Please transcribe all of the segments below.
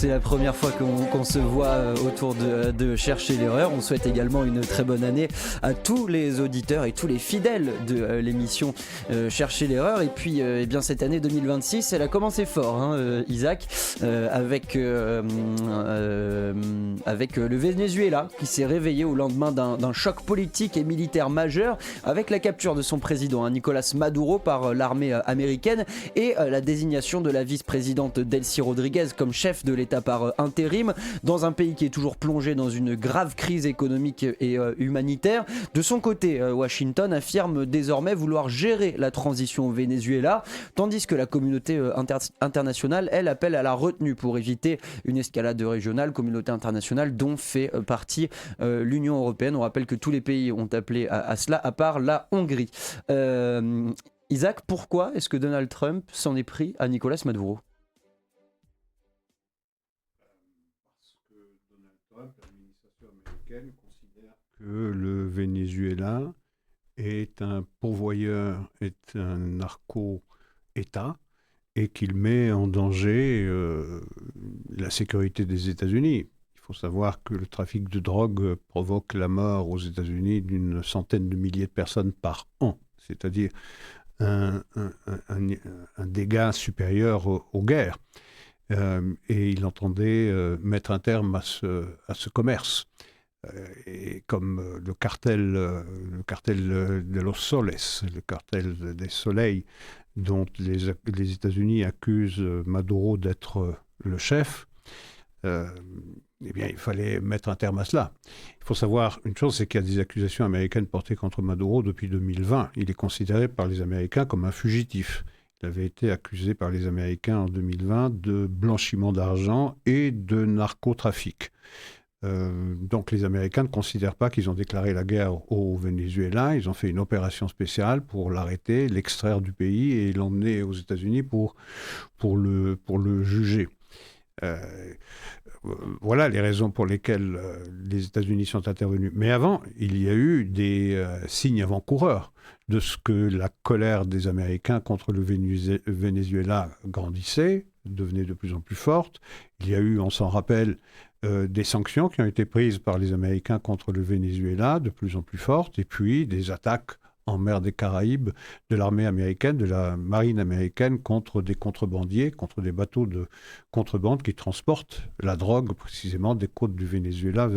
c'est la première fois qu'on se voit autour de Chercher l'erreur. On souhaite également une très bonne année à tous les auditeurs et tous les fidèles de l'émission Chercher l'erreur. Et puis eh bien cette année 2026, elle a commencé fort, hein, Isaac, avec le Venezuela qui s'est réveillé au lendemain d'un choc politique et militaire majeur avec la capture de son président, Nicolas Maduro, par l'armée américaine et la désignation de la vice-présidente Delcy Rodriguez comme chef de l'État par intérim dans un pays qui est toujours plongé dans une grave crise économique et humanitaire. De son côté, Washington affirme désormais vouloir gérer la transition au Venezuela, tandis que la communauté internationale, elle, appelle à la retenue pour éviter une escalade régionale, communauté internationale dont fait partie l'Union européenne. On rappelle que tous les pays ont appelé à cela, à part la Hongrie. Isaac, pourquoi est-ce que Donald Trump s'en est pris à Nicolas Maduro ? Parce que Donald Trump, l'administration américaine, considère que le Venezuela est un pourvoyeur, est un narco-État et qu'il met en danger la sécurité des États-Unis. Il faut savoir que le trafic de drogue provoque la mort aux États-Unis d'une centaine de milliers de personnes par an, c'est-à-dire un dégât supérieur aux guerres. Et il entendait mettre un terme à ce commerce. Et comme le cartel de los soles, le cartel des soleils, dont les États-Unis accusent Maduro d'être le chef, eh bien, il fallait mettre un terme à cela. Il faut savoir une chose, c'est qu'il y a des accusations américaines portées contre Maduro depuis 2020. Il est considéré par les Américains comme un fugitif. Il avait été accusé par les Américains en 2020 de blanchiment d'argent et de narcotrafic. Donc les Américains ne considèrent pas qu'ils ont déclaré la guerre au Venezuela. Ils ont fait une opération spéciale pour l'arrêter, l'extraire du pays et l'emmener aux États-Unis pour le juger. Voilà les raisons pour lesquelles les États-Unis sont intervenus. Mais avant, il y a eu des signes avant-coureurs de ce que la colère des Américains contre le Venezuela grandissait, devenait de plus en plus forte. Il y a eu, on s'en rappelle, des sanctions qui ont été prises par les Américains contre le Venezuela, de plus en plus fortes, et puis des attaques en mer des Caraïbes de l'armée américaine, de la marine américaine contre des contrebandiers, contre des bateaux de contrebande qui transportent la drogue précisément des côtes du Venezuela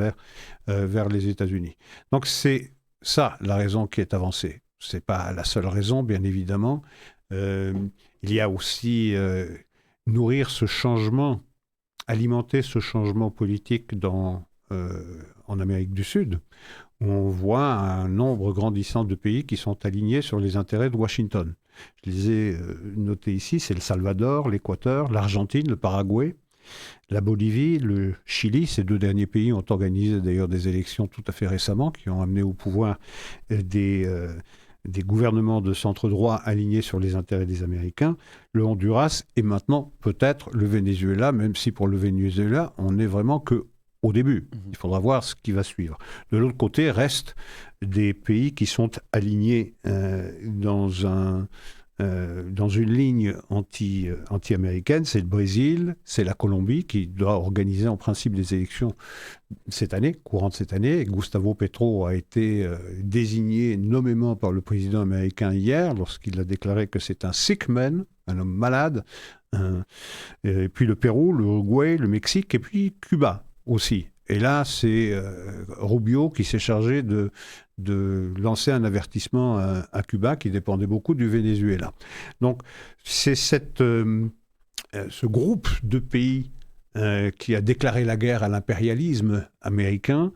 vers les États-Unis. Donc c'est ça la raison qui est avancée. Ce n'est pas la seule raison, bien évidemment. Il y a aussi nourrir ce changement, alimenter ce changement politique en Amérique du Sud, où on voit un nombre grandissant de pays qui sont alignés sur les intérêts de Washington. Je les ai notés ici, c'est le Salvador, l'Équateur, l'Argentine, le Paraguay, la Bolivie, le Chili. Ces deux derniers pays ont organisé d'ailleurs des élections tout à fait récemment qui ont amené au pouvoir des gouvernements de centre-droit alignés sur les intérêts des Américains, le Honduras et maintenant peut-être le Venezuela, même si pour le Venezuela, on n'est vraiment qu'au début. Il faudra voir ce qui va suivre. De l'autre côté, restent des pays qui sont alignés dans une ligne anti-américaine. C'est le Brésil, c'est la Colombie qui doit organiser en principe des élections courant de cette année. Et Gustavo Petro a été désigné nommément par le président américain hier lorsqu'il a déclaré que c'est un sick man, un homme malade. Et puis le Pérou, l'Uruguay, le Mexique et puis Cuba aussi. Et là, c'est Rubio qui s'est chargé de lancer un avertissement à Cuba qui dépendait beaucoup du Venezuela. Donc, c'est ce groupe de pays qui a déclaré la guerre à l'impérialisme américain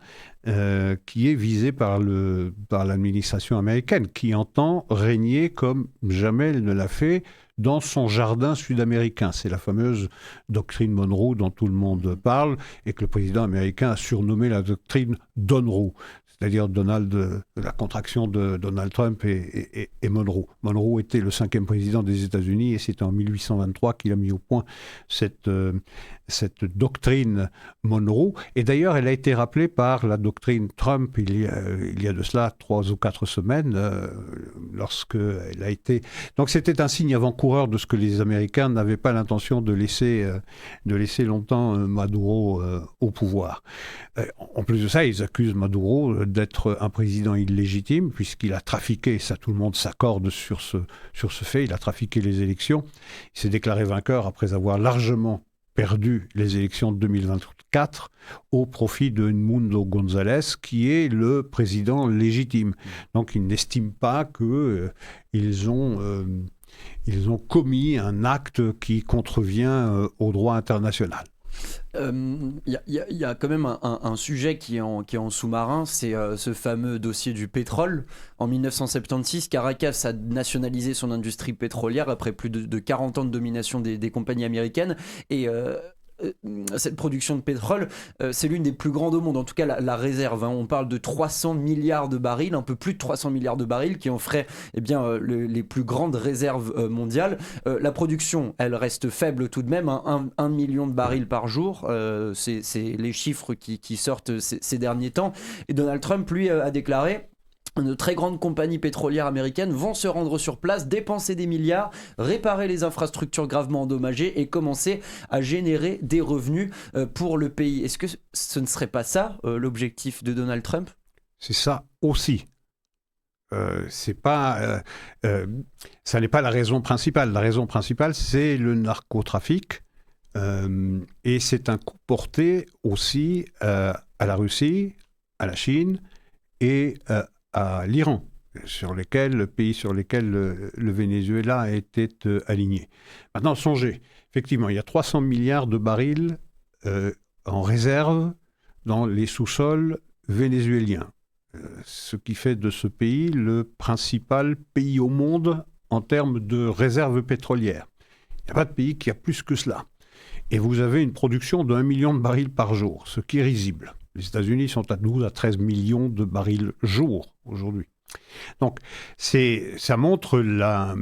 qui est visé par l'administration américaine, qui entend régner comme jamais elle ne l'a fait dans son jardin sud-américain. C'est la fameuse doctrine Monroe dont tout le monde parle et que le président américain a surnommé la doctrine Donroe, c'est-à-dire la contraction de Donald Trump et Monroe. Monroe était le 5e président des États-Unis et c'est en 1823 qu'il a mis au point cette doctrine Monroe. Et d'ailleurs, elle a été rappelée par la doctrine Trump il y a de cela 3 ou 4 semaines, lorsqu'elle a été... Donc c'était un signe avant-coureur avant-coureur de ce que les Américains n'avaient pas l'intention de laisser longtemps Maduro au pouvoir. En plus de ça, ils accusent Maduro d'être un président illégitime, puisqu'il a trafiqué, ça tout le monde s'accorde sur ce fait, il a trafiqué les élections. Il s'est déclaré vainqueur après avoir largement perdu les élections de 2024 au profit de Edmundo González, qui est le président légitime. Donc, il n'estime pas qu'ils ont commis un acte qui contrevient au droit international. Y a quand même un sujet qui est en sous-marin, c'est ce fameux dossier du pétrole. En 1976, Caracas a nationalisé son industrie pétrolière après plus de 40 ans de domination des compagnies américaines. Et cette production de pétrole, c'est l'une des plus grandes au monde, en tout cas la réserve. On parle de 300 milliards de barils, un peu plus de 300 milliards de barils, qui en feraient les plus grandes réserves mondiales. La production, elle reste faible tout de même, 1 million de barils par jour, c'est les chiffres qui sortent ces derniers temps. Et Donald Trump, lui, a déclaré: de très grandes compagnies pétrolières américaines vont se rendre sur place, dépenser des milliards, réparer les infrastructures gravement endommagées et commencer à générer des revenus pour le pays. Est-ce que ce ne serait pas ça l'objectif de Donald Trump ? C'est ça aussi. Ça n'est pas la raison principale. La raison principale, c'est le narcotrafic. Et c'est un coup porté aussi à la Russie, à la Chine et à l'Iran, pays sur lesquels le Venezuela était aligné. Maintenant, songez, effectivement, il y a 300 milliards de barils en réserve dans les sous-sols vénézuéliens, ce qui fait de ce pays le principal pays au monde en termes de réserves pétrolières. Il n'y a pas de pays qui a plus que cela. Et vous avez une production de 1 million de barils par jour, ce qui est risible. Les États-Unis sont à 12 à 13 millions de barils jour aujourd'hui. Donc, ça montre la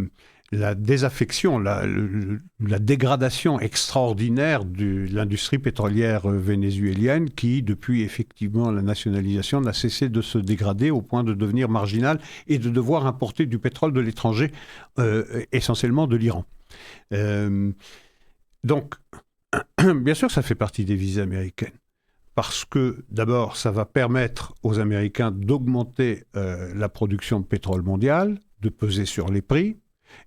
désaffection, la dégradation extraordinaire de l'industrie pétrolière vénézuélienne qui, depuis effectivement la nationalisation, n'a cessé de se dégrader au point de devenir marginale et de devoir importer du pétrole de l'étranger, essentiellement de l'Iran. Donc, bien sûr, ça fait partie des visées américaines. Parce que, d'abord, ça va permettre aux Américains d'augmenter la production de pétrole mondiale, de peser sur les prix.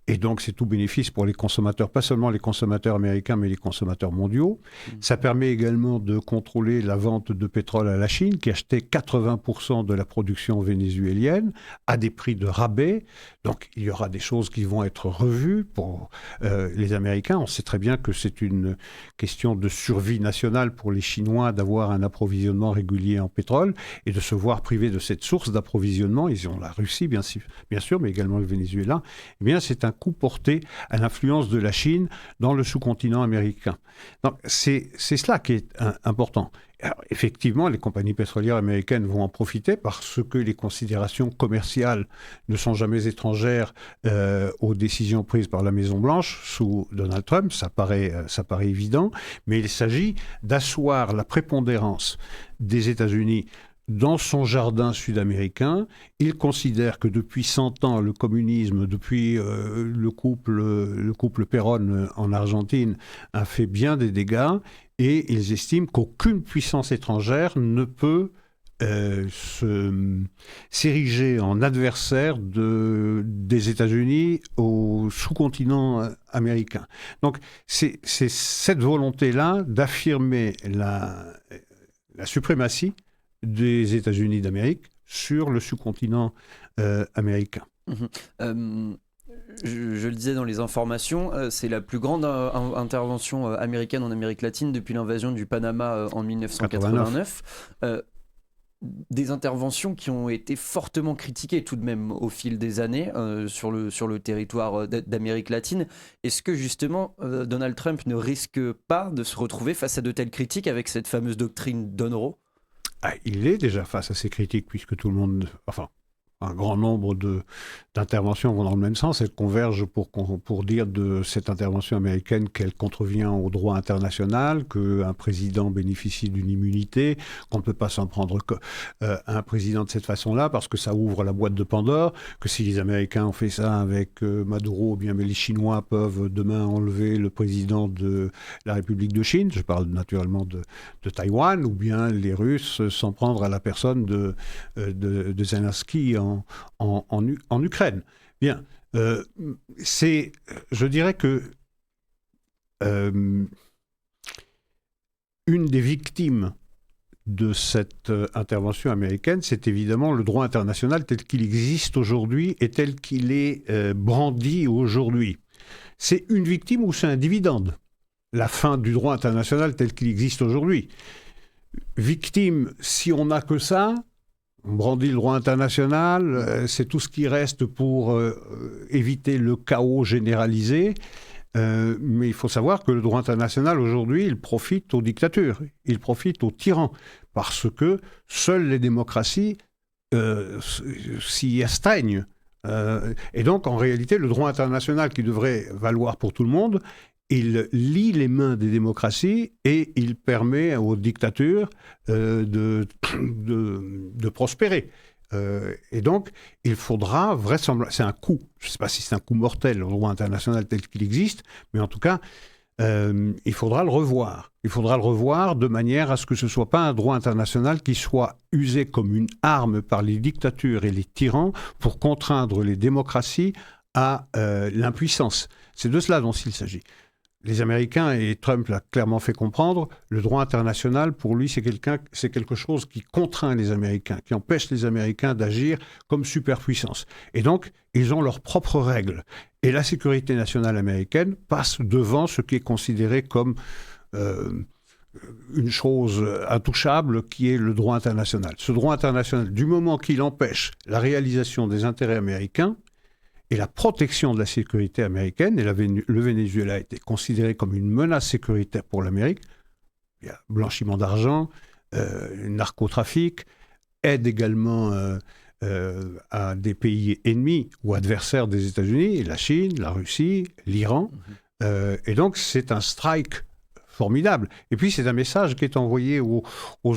Et donc, c'est tout bénéfice pour les consommateurs, pas seulement les consommateurs américains, mais les consommateurs mondiaux. Ça permet également de contrôler la vente de pétrole à la Chine, qui achetait 80% de la production vénézuélienne à des prix de rabais. Donc, il y aura des choses qui vont être revues pour les Américains. On sait très bien que c'est une question de survie nationale pour les Chinois d'avoir un approvisionnement régulier en pétrole et de se voir privés de cette source d'approvisionnement. Ils ont la Russie, bien sûr, mais également le Venezuela. Eh bien, c'est un coup porté à l'influence de la Chine dans le sous-continent américain. Donc, c'est cela qui est important. Alors, effectivement, les compagnies pétrolières américaines vont en profiter parce que les considérations commerciales ne sont jamais étrangères aux décisions prises par la Maison-Blanche sous Donald Trump, ça paraît évident, mais il s'agit d'asseoir la prépondérance des États-Unis dans son jardin sud-américain. Il considère que depuis 100 ans, le communisme, depuis le couple Perón en Argentine, a fait bien des dégâts et ils estiment qu'aucune puissance étrangère ne peut s'ériger en adversaire des États-Unis au sous-continent américain. Donc c'est cette volonté-là d'affirmer la suprématie des États-Unis d'Amérique sur le sous-continent américain. Je le disais dans les informations, c'est la plus grande intervention américaine en Amérique latine depuis l'invasion du Panama en 1989. Des interventions qui ont été fortement critiquées tout de même au fil des années sur le territoire d'Amérique latine. Est-ce que justement Donald Trump ne risque pas de se retrouver face à de telles critiques avec cette fameuse doctrine Donroe ? Il est déjà face à ces critiques puisque tout le monde... un grand nombre d'interventions vont dans le même sens. Elles convergent pour dire de cette intervention américaine qu'elle contrevient au droit international, qu'un président bénéficie d'une immunité, qu'on ne peut pas s'en prendre un président de cette façon-là parce que ça ouvre la boîte de Pandore, que si les Américains ont fait ça avec Maduro, bien mais les Chinois peuvent demain enlever le président de la République de Chine, je parle naturellement de Taïwan, ou bien les Russes s'en prendre à la personne de Zelensky en Ukraine. Bien, je dirais que une des victimes de cette intervention américaine, c'est évidemment le droit international tel qu'il existe aujourd'hui et tel qu'il est brandi aujourd'hui. C'est une victime ou c'est un dividende, la fin du droit international tel qu'il existe aujourd'hui. Victime, si on n'a que ça, on brandit le droit international, c'est tout ce qui reste pour éviter le chaos généralisé. Mais il faut savoir que le droit international, aujourd'hui, il profite aux dictatures, il profite aux tyrans, parce que seules les démocraties s'y astreignent. Et donc, en réalité, le droit international qui devrait valoir pour tout le monde, il lie les mains des démocraties et il permet aux dictatures de prospérer. Et donc, il faudra vraisemblablement... C'est un coup, je ne sais pas si c'est un coup mortel, le droit international tel qu'il existe, mais en tout cas, il faudra le revoir. Il faudra le revoir de manière à ce que ce ne soit pas un droit international qui soit usé comme une arme par les dictatures et les tyrans pour contraindre les démocraties à l'impuissance. C'est de cela dont il s'agit. Les Américains, et Trump l'a clairement fait comprendre, le droit international, pour lui, c'est quelque chose qui contraint les Américains, qui empêche les Américains d'agir comme superpuissance. Et donc, ils ont leurs propres règles. Et la sécurité nationale américaine passe devant ce qui est considéré comme une chose intouchable, qui est le droit international. Ce droit international, du moment qu'il empêche la réalisation des intérêts américains, et la protection de la sécurité américaine, et le Venezuela a été considéré comme une menace sécuritaire pour l'Amérique. Il y a blanchiment d'argent, narcotrafic, aide également à des pays ennemis ou adversaires des États-Unis, la Chine, la Russie, l'Iran. Et donc, c'est un strike formidable. Et puis, c'est un message qui est envoyé aux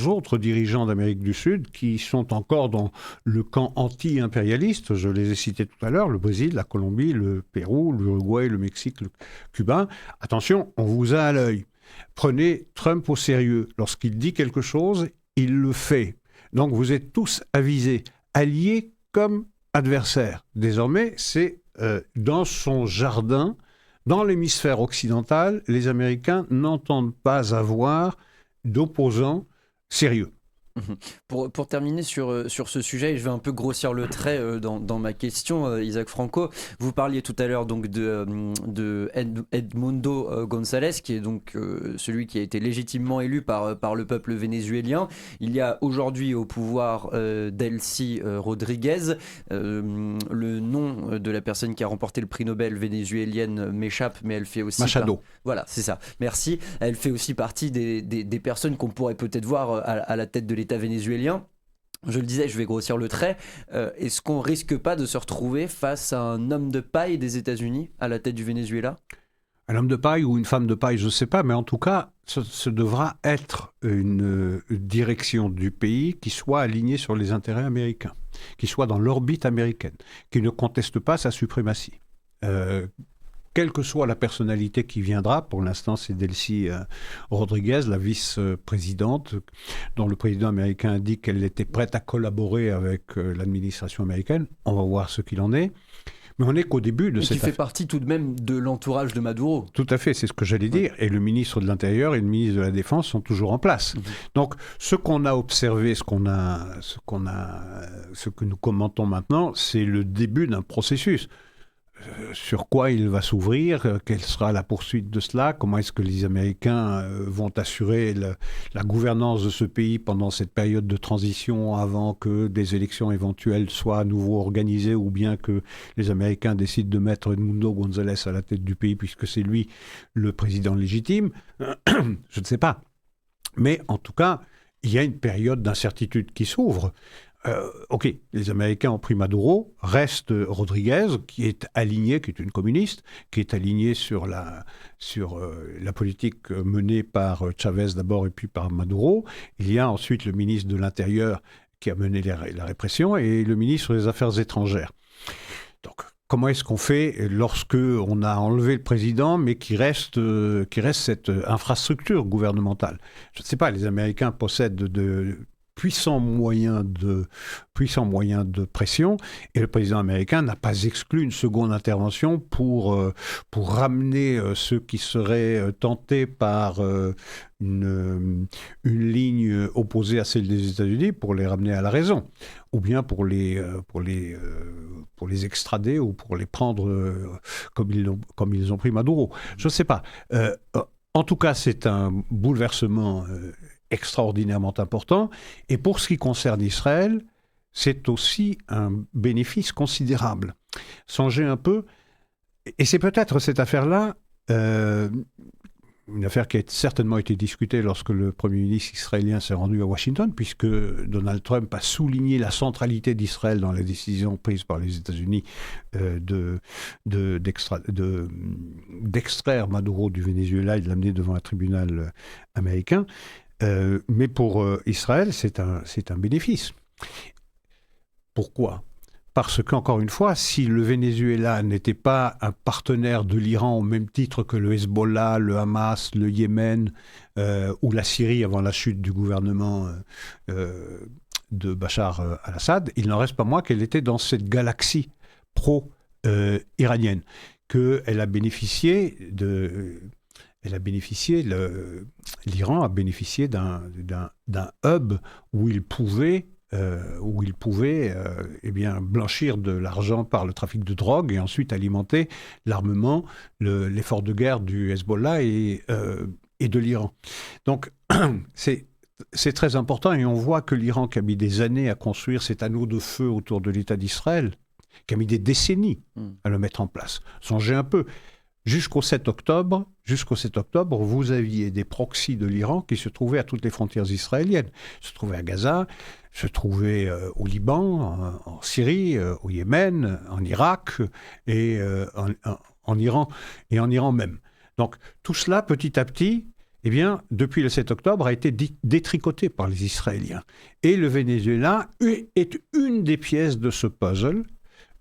autres dirigeants d'Amérique du Sud qui sont encore dans le camp anti-impérialiste. Je les ai cités tout à l'heure, le Brésil, la Colombie, le Pérou, l'Uruguay, le Mexique, le Cuba. Attention, on vous a à l'œil. Prenez Trump au sérieux. Lorsqu'il dit quelque chose, il le fait. Donc, vous êtes tous avisés, alliés comme adversaires. Désormais, c'est dans son jardin. Dans l'hémisphère occidental, les Américains n'entendent pas avoir d'opposants sérieux. Pour terminer sur ce sujet, et je vais un peu grossir le trait dans ma question, Isaac Franco, vous parliez tout à l'heure donc de Edmundo González, qui est donc celui qui a été légitimement élu par le peuple vénézuélien. Il y a aujourd'hui au pouvoir Delcy Rodriguez. Le nom de la personne qui a remporté le prix Nobel vénézuélienne m'échappe, mais elle fait aussi... Machado. Voilà, c'est ça. Merci. Elle fait aussi partie des personnes qu'on pourrait peut-être voir à la tête de l'État vénézuélien. Je le disais, je vais grossir le trait. Est-ce qu'on risque pas de se retrouver face à un homme de paille des États-Unis à la tête du Venezuela ? Un homme de paille ou une femme de paille, je ne sais pas, mais en tout cas, ce devra être une direction du pays qui soit alignée sur les intérêts américains, qui soit dans l'orbite américaine, qui ne conteste pas sa suprématie. Quelle que soit la personnalité qui viendra, pour l'instant c'est Delcy Rodriguez, la vice-présidente, dont le président américain a dit qu'elle était prête à collaborer avec l'administration américaine. On va voir ce qu'il en est. Mais on n'est qu'au début de cette affaire. Qui fait partie tout de même de l'entourage de Maduro. Tout à fait, c'est ce que j'allais dire. Et le ministre de l'Intérieur et le ministre de la Défense sont toujours en place. Donc, ce qu'on a observé, ce que nous commentons maintenant, c'est le début d'un processus. Sur quoi il va s'ouvrir, quelle sera la poursuite de cela, comment est-ce que les Américains vont assurer la gouvernance de ce pays pendant cette période de transition avant que des élections éventuelles soient à nouveau organisées ou bien que les Américains décident de mettre Edmundo González à la tête du pays puisque c'est lui le président légitime. Je ne sais pas. Mais en tout cas, il y a une période d'incertitude qui s'ouvre. OK, les Américains ont pris Maduro, reste Rodriguez, qui est une communiste, qui est alignée sur la politique menée par Chavez d'abord et puis par Maduro. Il y a ensuite le ministre de l'Intérieur qui a mené la répression et le ministre des Affaires étrangères. Donc, comment est-ce qu'on fait lorsque on a enlevé le président, mais qui reste cette infrastructure gouvernementale? Je ne sais pas, les Américains possèdent de puissants moyens de pression, et le président américain n'a pas exclu une seconde intervention pour ramener ceux qui seraient tentés par une ligne opposée à celle des États-Unis, pour les ramener à la raison, ou bien pour les extrader ou pour les prendre comme ils ont pris Maduro. Je ne sais pas. En tout cas, c'est un bouleversement extraordinairement important. Et pour ce qui concerne Israël, c'est aussi un bénéfice considérable. Songez un peu, et c'est peut-être cette affaire-là, une affaire qui a certainement été discutée lorsque le Premier ministre israélien s'est rendu à Washington, puisque Donald Trump a souligné la centralité d'Israël dans la décision prise par les États-Unis d'extraire Maduro du Venezuela et de l'amener devant un tribunal américain. Mais pour Israël, c'est un bénéfice. Pourquoi ? Parce qu'encore une fois, si le Venezuela n'était pas un partenaire de l'Iran au même titre que le Hezbollah, le Hamas, le Yémen ou la Syrie avant la chute du gouvernement de Bachar al-Assad, il n'en reste pas moins qu'elle était dans cette galaxie pro-iranienne, qu'elle a bénéficié de... l'Iran a bénéficié d'un hub où il pouvait blanchir de l'argent par le trafic de drogue et ensuite alimenter l'armement, l'effort de guerre du Hezbollah et de l'Iran. Donc, c'est très important, et on voit que l'Iran, qui a mis des années à construire cet anneau de feu autour de l'État d'Israël, qui a mis des décennies à le mettre en place. Songez un peu. Jusqu'au 7 octobre, vous aviez des proxys de l'Iran qui se trouvaient à toutes les frontières israéliennes. Se trouvaient à Gaza, se trouvaient au Liban, en Syrie, au Yémen, en Irak et en Iran, et en Iran même. Donc tout cela, petit à petit, eh bien, depuis le 7 octobre, a été détricoté par les Israéliens. Et le Venezuela est une des pièces de ce puzzle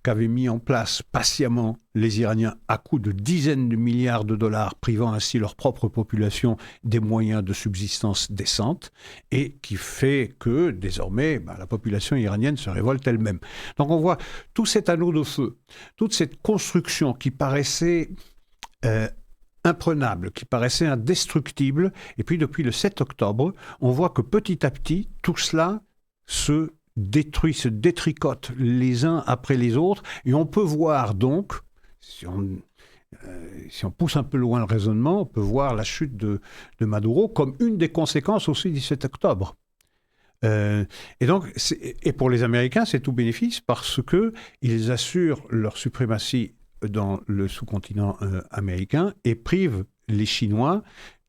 qu'avaient mis en place patiemment les Iraniens à coups de dizaines de milliards de dollars, privant ainsi leur propre population des moyens de subsistance décentes, et qui fait que désormais la population iranienne se révolte elle-même. Donc on voit tout cet anneau de feu, toute cette construction qui paraissait imprenable, qui paraissait indestructible, et puis depuis le 7 octobre, on voit que petit à petit, tout cela se détricote les uns après les autres, et on peut voir donc, si on pousse un peu loin le raisonnement, on peut voir la chute de Maduro comme une des conséquences aussi du 7 octobre. Et donc, et pour les Américains, c'est tout bénéfice parce qu'ils assurent leur suprématie dans le sous-continent américain et privent les Chinois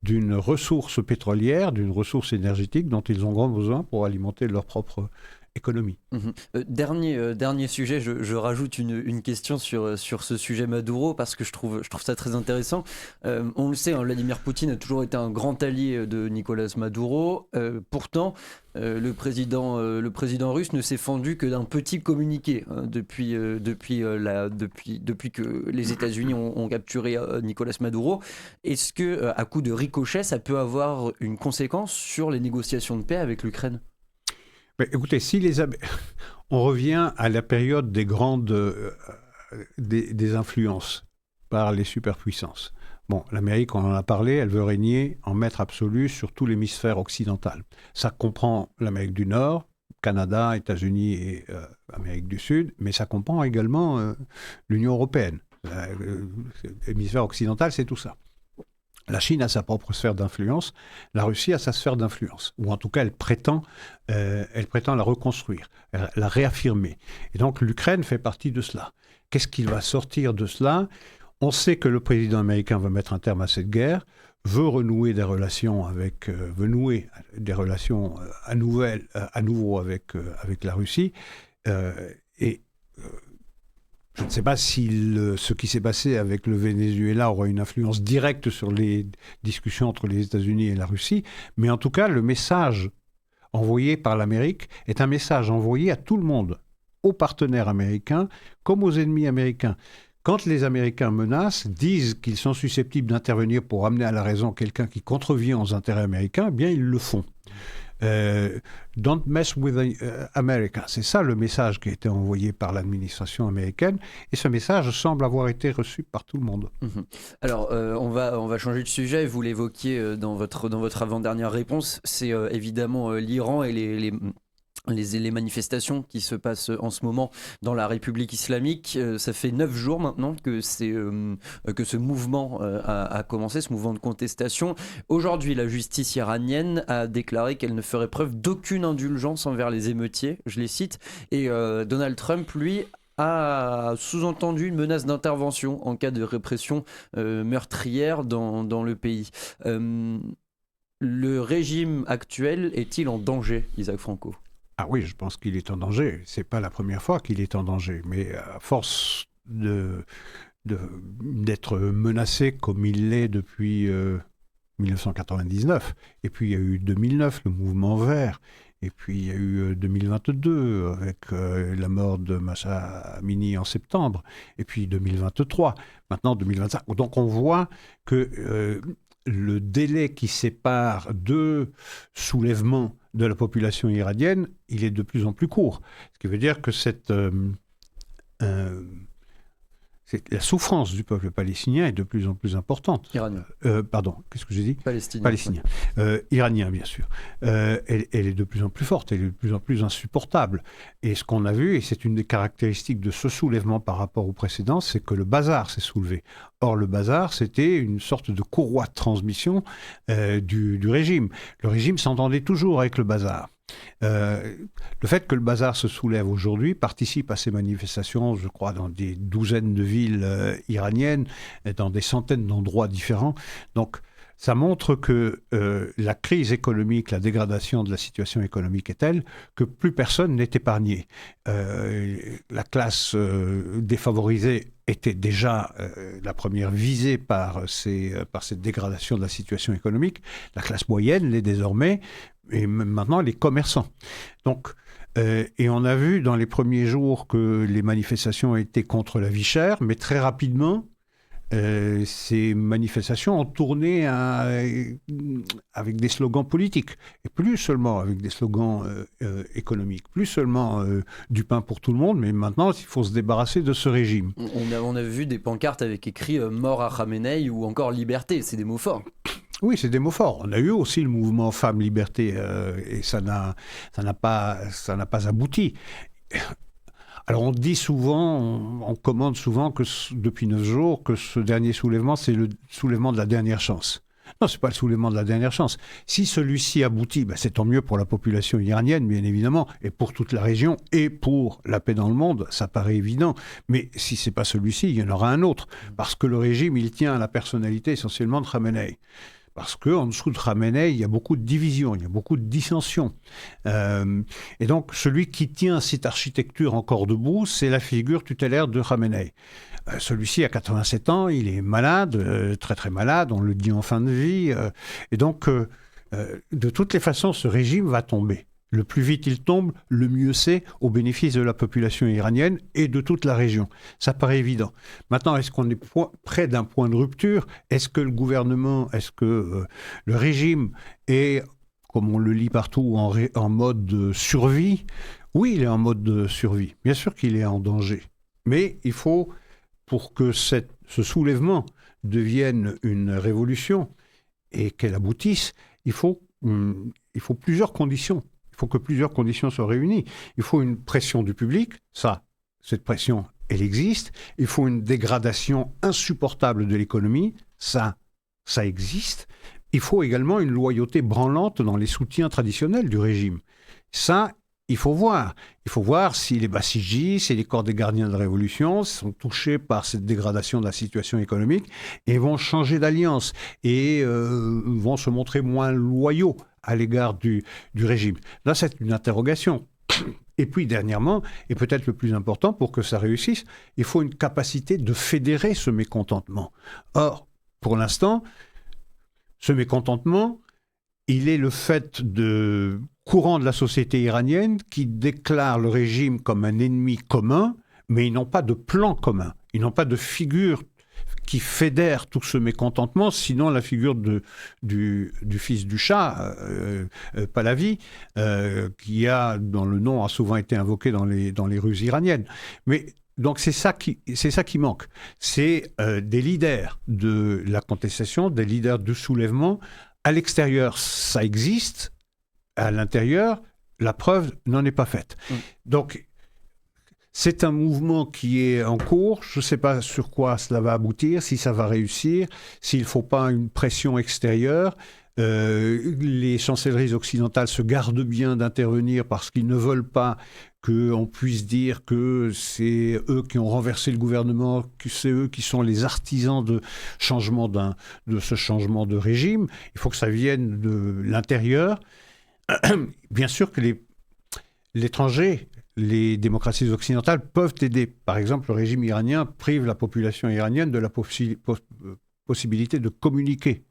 d'une ressource pétrolière, d'une ressource énergétique dont ils ont grand besoin pour alimenter leur propre économie. Dernier sujet, je rajoute une question sur ce sujet Maduro, parce que je trouve ça très intéressant. On le sait, Vladimir Poutine a toujours été un grand allié de Nicolas Maduro. Pourtant, le président russe ne s'est fendu que d'un petit communiqué depuis que les États-Unis ont capturé Nicolas Maduro. Est-ce que, à coup de ricochet, ça peut avoir une conséquence sur les négociations de paix avec l'Ukraine ? Mais écoutez, on revient à la période des grandes des influences par les superpuissances. Bon, l'Amérique, on en a parlé, elle veut régner en maître absolu sur tout l'hémisphère occidental. Ça comprend l'Amérique du Nord, Canada, États-Unis et Amérique du Sud, mais ça comprend également l'Union européenne. L'hémisphère occidental, c'est tout ça. La Chine a sa propre sphère d'influence, la Russie a sa sphère d'influence, ou en tout cas elle prétend la reconstruire, la réaffirmer. Et donc l'Ukraine fait partie de cela. Qu'est-ce qu'il va sortir de cela ? On sait que le président américain va mettre un terme à cette guerre. veut renouer des relations veut nouer des relations à nouveau avec la Russie. Et je ne sais pas si ce qui s'est passé avec le Venezuela aura une influence directe sur les discussions entre les États-Unis et la Russie, mais en tout cas, le message envoyé par l'Amérique est un message envoyé à tout le monde, aux partenaires américains comme aux ennemis américains. Quand les Américains menacent, disent qu'ils sont susceptibles d'intervenir pour amener à la raison quelqu'un qui contrevient aux intérêts américains, eh bien ils le font. Don't mess with America. C'est ça le message qui a été envoyé par l'administration américaine, et ce message semble avoir été reçu par tout le monde. Alors, on va changer de sujet. Vous l'évoquiez dans votre avant-dernière réponse. C'est évidemment l'Iran et les manifestations qui se passent en ce moment dans la République islamique. Ça fait 9 jours maintenant que ce mouvement a commencé, ce mouvement de contestation. Aujourd'hui, la justice iranienne a déclaré qu'elle ne ferait preuve d'aucune indulgence envers les émeutiers, je les cite, et Donald Trump, lui, a sous-entendu une menace d'intervention en cas de répression meurtrière dans le pays. Le régime actuel est-il en danger, Isaac Franco ? Ah oui, je pense qu'il est en danger. C'est pas la première fois qu'il est en danger, mais à force d'être menacé comme il l'est depuis 1999, et puis il y a eu 2009, le mouvement vert, et puis il y a eu 2022 avec la mort de Mahsa Amini en septembre, et puis 2023, maintenant 2025. Donc on voit que le délai qui sépare deux soulèvements de la population iranienne, il est de plus en plus court. Ce qui veut dire que la souffrance du peuple palestinien est de plus en plus importante. Iranien. Pardon, qu'est-ce que j'ai dit ? Palestinien. Iranien, bien sûr. Elle est de plus en plus forte, elle est de plus en plus insupportable. Et ce qu'on a vu, et c'est une des caractéristiques de ce soulèvement par rapport au précédent, c'est que le bazar s'est soulevé. Or, le bazar, c'était une sorte de courroie de transmission du régime. Le régime s'entendait toujours avec le bazar. Le fait que le bazar se soulève aujourd'hui participe à ces manifestations, je crois, dans des douzaines de villes iraniennes, dans des centaines d'endroits différents. Donc, ça montre que la crise économique, la dégradation de la situation économique est telle que plus personne n'est épargné. La classe défavorisée était déjà la première visée par cette dégradation de la situation économique. La classe moyenne l'est désormais, et maintenant les commerçants. Donc, et on a vu dans les premiers jours que les manifestations étaient contre la vie chère, mais très rapidement, ces manifestations ont tourné avec des slogans politiques, et plus seulement avec des slogans économiques, plus seulement du pain pour tout le monde, mais maintenant il faut se débarrasser de ce régime. On a vu des pancartes avec écrit « Mort à Khamenei » ou encore « Liberté », c'est des mots forts. Oui, c'est des mots forts. On a eu aussi le mouvement Femmes Liberté et ça n'a pas abouti. Alors on dit souvent, on commande souvent que depuis 9 jours que ce dernier soulèvement, c'est le soulèvement de la dernière chance. Non, c'est pas le soulèvement de la dernière chance. Si celui-ci aboutit, c'est tant mieux pour la population iranienne, bien évidemment, et pour toute la région, et pour la paix dans le monde, ça paraît évident. Mais si c'est pas celui-ci, il y en aura un autre. Parce que le régime, il tient à la personnalité essentiellement de Khamenei. Parce qu'en dessous de Khamenei, il y a beaucoup de divisions, il y a beaucoup de dissensions. Et donc, celui qui tient cette architecture encore debout, c'est la figure tutélaire de Khamenei. Celui-ci a 87 ans, il est malade, très très malade, on le dit en fin de vie. Et donc, de toutes les façons, ce régime va tomber. Le plus vite il tombe, le mieux c'est au bénéfice de la population iranienne et de toute la région. Ça paraît évident. Maintenant, est-ce qu'on est près d'un point de rupture ? Est-ce que le gouvernement, est-ce que le régime est, comme on le lit partout, en mode survie ? Oui, il est en mode survie. Bien sûr qu'il est en danger. Mais il faut, pour que ce soulèvement devienne une révolution et qu'elle aboutisse, il faut plusieurs conditions. Il faut que plusieurs conditions soient réunies. Il faut une pression du public, cette pression, elle existe. Il faut une dégradation insupportable de l'économie, ça existe. Il faut également une loyauté branlante dans les soutiens traditionnels du régime. Ça, il faut voir si les Bassidji, si les corps des gardiens de la Révolution sont touchés par cette dégradation de la situation économique et vont changer d'alliance et vont se montrer moins loyaux à l'égard du régime. Là, c'est une interrogation. Et puis, dernièrement, et peut-être le plus important, pour que ça réussisse, il faut une capacité de fédérer ce mécontentement. Or, pour l'instant, ce mécontentement, il est le fait de courants de la société iranienne qui déclarent le régime comme un ennemi commun, mais ils n'ont pas de plan commun. Ils n'ont pas de figure qui fédère tout ce mécontentement, sinon la figure du fils du Shah, Pahlavi, qui dont le nom a souvent été invoqué dans les rues iraniennes. Mais donc c'est ça qui manque. C'est des leaders de la contestation, des leaders du soulèvement. À l'extérieur, ça existe. À l'intérieur, la preuve n'en est pas faite. Donc, c'est un mouvement qui est en cours. Je ne sais pas sur quoi cela va aboutir, si ça va réussir, s'il ne faut pas une pression extérieure. Les chancelleries occidentales se gardent bien d'intervenir parce qu'ils ne veulent pas qu'on puisse dire que c'est eux qui ont renversé le gouvernement, que c'est eux qui sont les artisans de ce changement de régime. Il faut que ça vienne de l'intérieur. Bien sûr que l'étranger, les démocraties occidentales peuvent aider. Par exemple, le régime iranien prive la population iranienne de la possibilité de communiquer.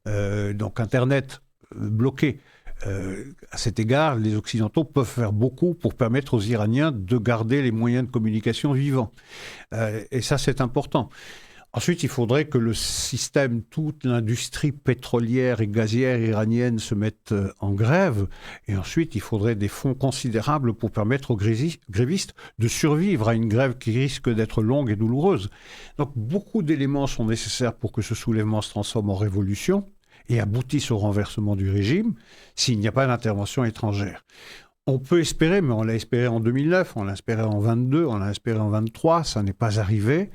Donc Internet bloqué. À cet égard, les Occidentaux peuvent faire beaucoup pour permettre aux Iraniens de garder les moyens de communication vivants. Et ça, c'est important. Ensuite, il faudrait que le système, toute l'industrie pétrolière et gazière iranienne se mette en grève. Et ensuite, il faudrait des fonds considérables pour permettre aux grévistes de survivre à une grève qui risque d'être longue et douloureuse. Donc, beaucoup d'éléments sont nécessaires pour que ce soulèvement se transforme en révolution et aboutisse au renversement du régime s'il n'y a pas d'intervention étrangère. On peut espérer, mais on l'a espéré en 2009, on l'a espéré en 22, on l'a espéré en 23, ça n'est pas arrivé.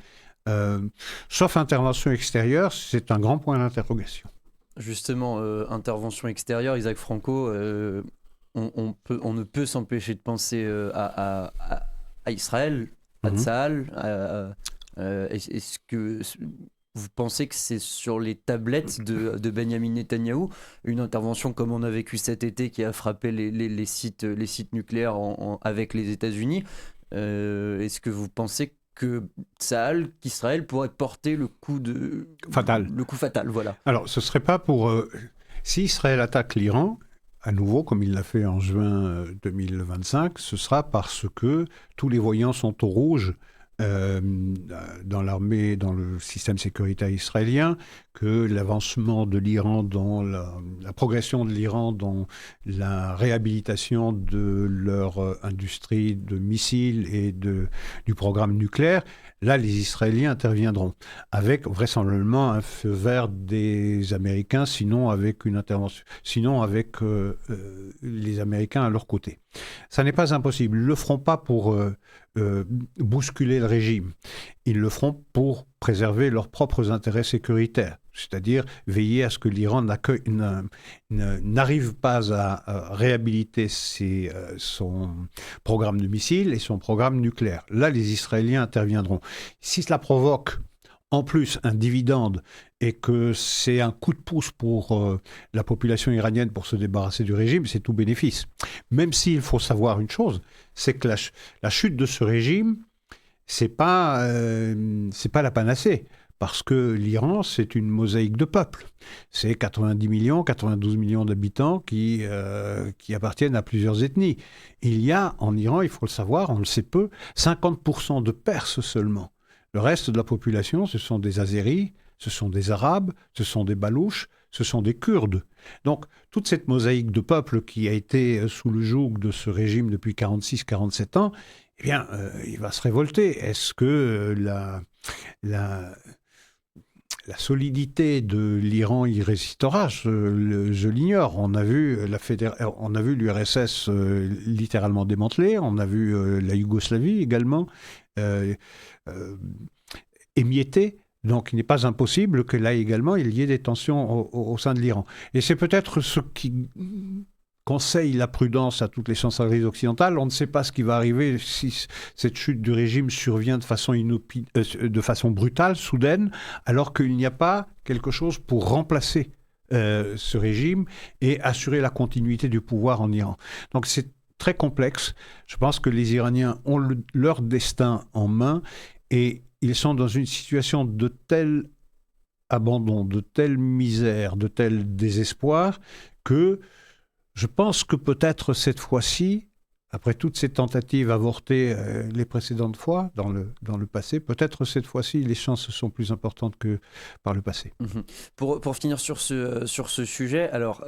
Sauf intervention extérieure, c'est un grand point d'interrogation. Justement, intervention extérieure, Isaac Franco, on ne peut s'empêcher de penser à Israël, à Tsahal. Est-ce que vous pensez que c'est sur les tablettes de Benyamin Netanyahou, une intervention comme on a vécu cet été qui a frappé les sites nucléaires avec les États-Unis? Est-ce que vous pensez qu'Israël pourrait porter le coup fatal. Le coup fatal, voilà. Alors, ce ne serait pas pour... si Israël attaque l'Iran, à nouveau, comme il l'a fait en juin 2025, ce sera parce que tous les voyants sont au rouge dans l'armée, dans le système sécuritaire israélien, que l'avancement de l'Iran dans la progression de l'Iran dans la réhabilitation de leur industrie de missiles et du programme nucléaire, là, les Israéliens interviendront avec vraisemblablement un feu vert des Américains, sinon avec une intervention, sinon avec les Américains à leur côté. Ça n'est pas impossible. Ils ne le feront pas pour bousculer le régime. Ils le feront pour préserver leurs propres intérêts sécuritaires, c'est-à-dire veiller à ce que l'Iran n'arrive pas à réhabiliter son programme de missiles et son programme nucléaire. Là, les Israéliens interviendront. Si cela provoque en plus un dividende et que c'est un coup de pouce pour la population iranienne pour se débarrasser du régime, c'est tout bénéfice. Même s'il faut savoir une chose, c'est que la chute de ce régime, c'est pas la panacée. Parce que l'Iran, c'est une mosaïque de peuples. C'est 90 millions, 92 millions d'habitants qui appartiennent à plusieurs ethnies. Il y a en Iran, il faut le savoir, on le sait peu, 50% de Perses seulement. Le reste de la population, ce sont des Azéris, ce sont des Arabes, ce sont des Balouches, ce sont des Kurdes. Donc, toute cette mosaïque de peuples qui a été sous le joug de ce régime depuis 46-47 ans, eh bien, il va se révolter. Est-ce que la solidité de l'Iran y résistera? Je l'ignore. On a vu l'URSS littéralement démantelée, on a vu la Yougoslavie également émiettée. Donc il n'est pas impossible que là également il y ait des tensions au sein de l'Iran. Et c'est peut-être ce qui conseille la prudence à toutes les chancelleries occidentales. On ne sait pas ce qui va arriver si cette chute du régime survient de façon brutale, soudaine, alors qu'il n'y a pas quelque chose pour remplacer ce régime et assurer la continuité du pouvoir en Iran. Donc c'est très complexe. Je pense que les Iraniens ont leur destin en main et ils sont dans une situation de tel abandon, de telle misère, de tel désespoir que je pense que peut-être cette fois-ci, après toutes ces tentatives avortées les précédentes fois dans le passé, peut-être cette fois-ci les chances sont plus importantes que par le passé. Pour finir sur ce sujet, alors